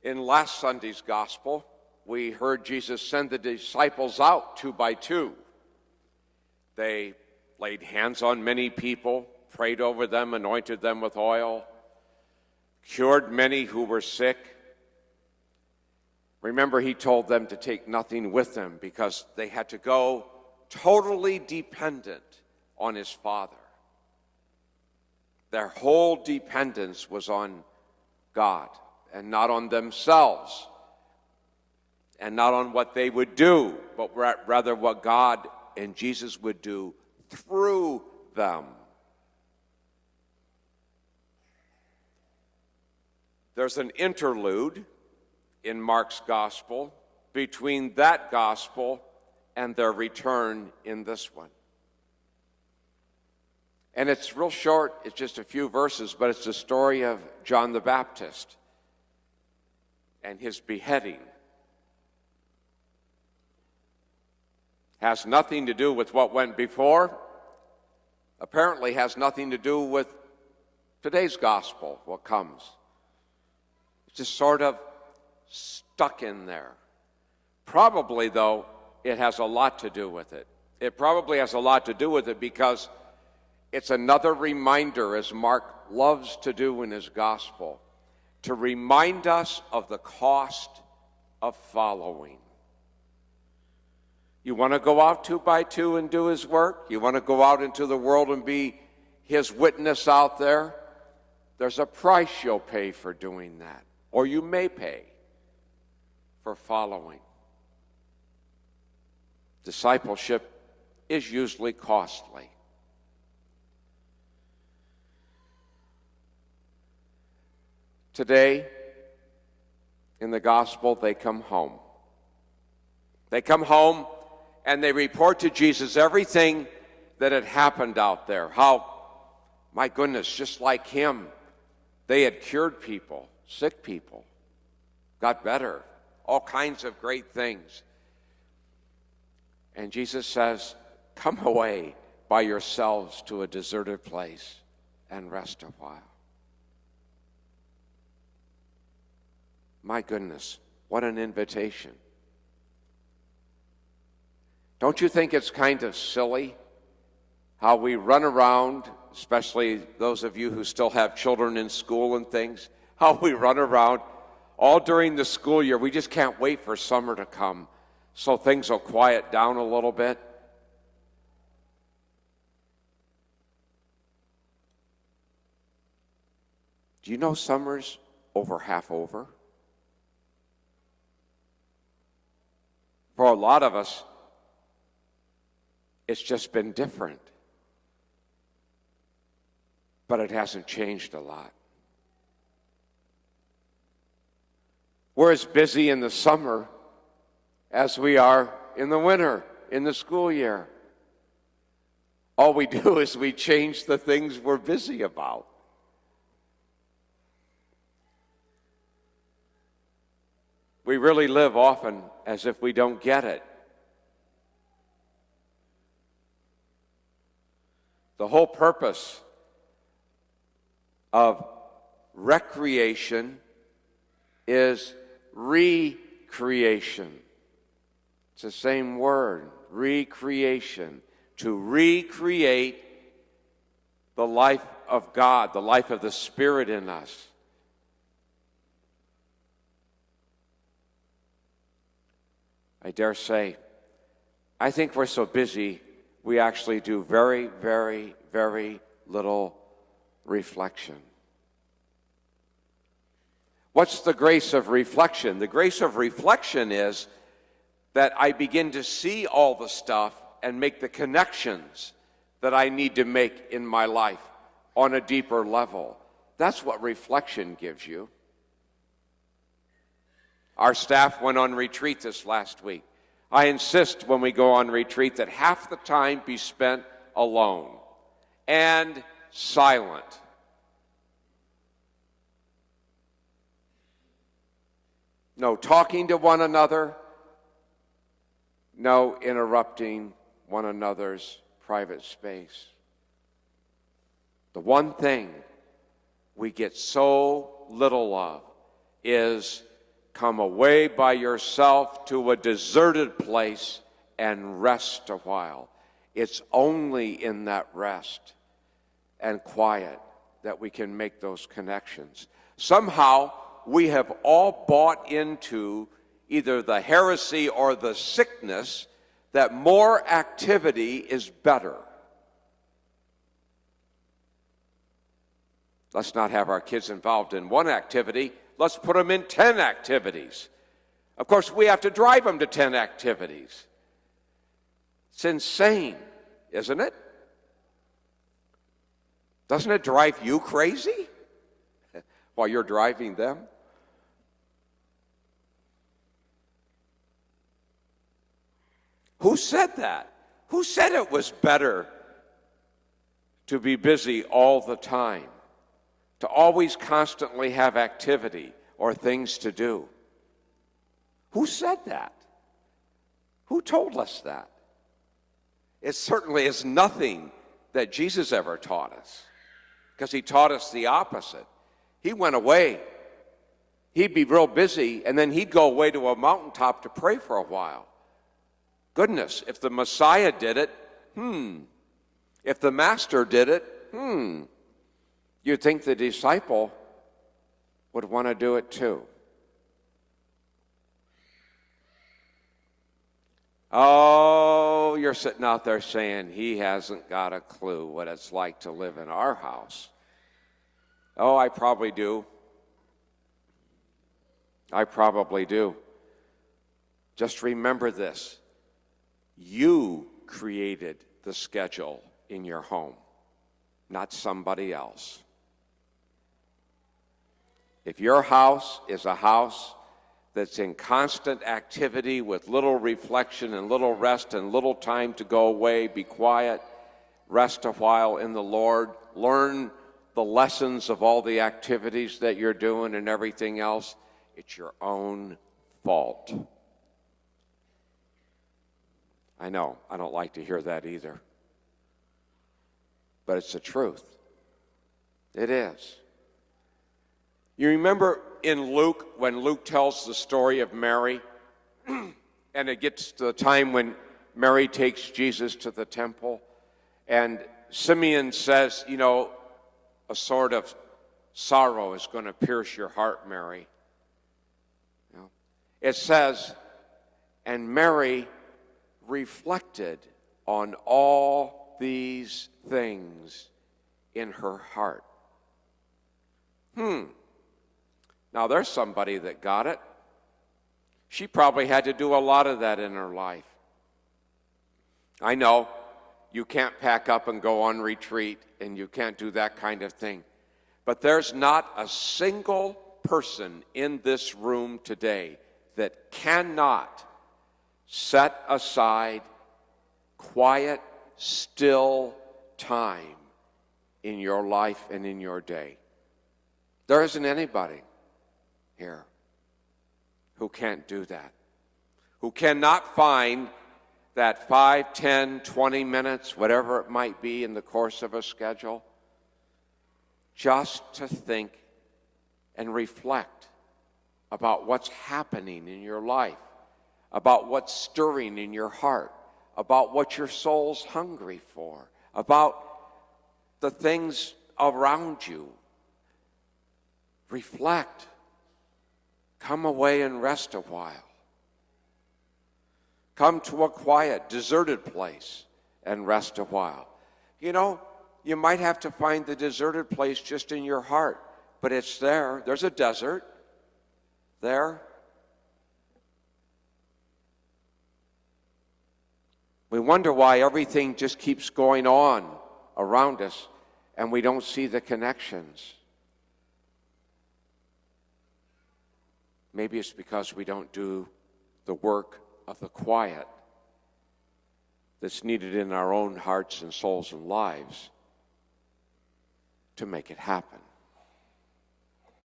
In last Sunday's gospel, we heard Jesus send the disciples out 2 by 2. They laid hands on many people, prayed over them, anointed them with oil, cured many who were sick. Remember, he told them to take nothing with them because they had to go totally dependent on his Father. Their whole dependence was on God and not on themselves and not on what they would do, but rather what God and Jesus would do through them. There's an interlude in Mark's gospel between that gospel and their return in this one. And it's real short, it's just a few verses, but it's the story of John the Baptist and his beheading. Has nothing to do with what went before, apparently has nothing to do with today's gospel, what comes. It's just sort of stuck in there. Probably, though, it has a lot to do with it. It probably has a lot to do with it because it's another reminder, as Mark loves to do in his gospel, to remind us of the cost of following. You want to go out 2 by 2 and do his work? You want to go out into the world and be his witness out there? There's a price you'll pay for doing that, or you may pay for following. Discipleship is usually costly. Today, in the gospel, they come home. They come home and they report to Jesus everything that had happened out there. How, my goodness, just like him, they had cured people, sick people, got better, all kinds of great things. And Jesus says, come away by yourselves to a deserted place and rest a while. My goodness, what an invitation. Don't you think it's kind of silly how we run around, especially those of you who still have children in school and things, how we run around all during the school year. We just can't wait for summer to come so things will quiet down a little bit. Do you know summer's over half over? For a lot of us, it's just been different. But it hasn't changed a lot. We're as busy in the summer as we are in the winter, in the school year. All we do is we change the things we're busy about. We really live often as if we don't get it. The whole purpose of recreation is recreation. It's the same word, recreation. To recreate the life of God, the life of the Spirit in us. I dare say, I think we're so busy, we actually do very, very, very little reflection. What's the grace of reflection? The grace of reflection is that I begin to see all the stuff and make the connections that I need to make in my life on a deeper level. That's what reflection gives you. Our staff went on retreat this last week. I insist when we go on retreat that half the time be spent alone and silent. No talking to one another, no interrupting one another's private space. The one thing we get so little of is come away by yourself to a deserted place and rest a while. It's only in that rest and quiet that we can make those connections. Somehow, we have all bought into either the heresy or the sickness that more activity is better. Let's not have our kids involved in one activity. Let's put them in 10 activities. Of course, we have to drive them to 10 activities. It's insane, isn't it? Doesn't it drive you crazy while you're driving them? Who said that? Who said it was better to be busy all the time, to always constantly have activity or things to do? Who said that? Who told us that? It certainly is nothing that Jesus ever taught us, because he taught us the opposite. He went away. He'd be real busy, and then he'd go away to a mountaintop to pray for a while. Goodness, if the Messiah did it, if the Master did it, you'd think the disciple would want to do it too. Oh, you're sitting out there saying he hasn't got a clue what it's like to live in our house. Oh, I probably do. I probably do. Just remember this. You created the schedule in your home, not somebody else. If your house is a house that's in constant activity with little reflection and little rest and little time to go away, be quiet, rest a while in the Lord, learn the lessons of all the activities that you're doing and everything else, it's your own fault. I know, I don't like to hear that either. But it's the truth. It is. You remember in Luke, when Luke tells the story of Mary, and it gets to the time when Mary takes Jesus to the temple, and Simeon says, you know, a sort of sorrow is going to pierce your heart, Mary. You know, it says, and Mary reflected on all these things in her heart. Now, there's somebody that got it. She probably had to do a lot of that in her life. I know you can't pack up and go on retreat, and you can't do that kind of thing. But there's not a single person in this room today that cannot set aside quiet, still time in your life and in your day. There isn't anybody here who can't do that, who cannot find that 5, 10, 20 minutes, whatever it might be in the course of a schedule, just to think and reflect about what's happening in your life, about what's stirring in your heart, about what your soul's hungry for, about the things around you. Reflect. Come away and rest a while. Come to a quiet, deserted place and rest a while. You know, you might have to find the deserted place just in your heart, but it's there. There's a desert there. We wonder why everything just keeps going on around us and we don't see the connections. Maybe it's because we don't do the work of the quiet that's needed in our own hearts and souls and lives to make it happen.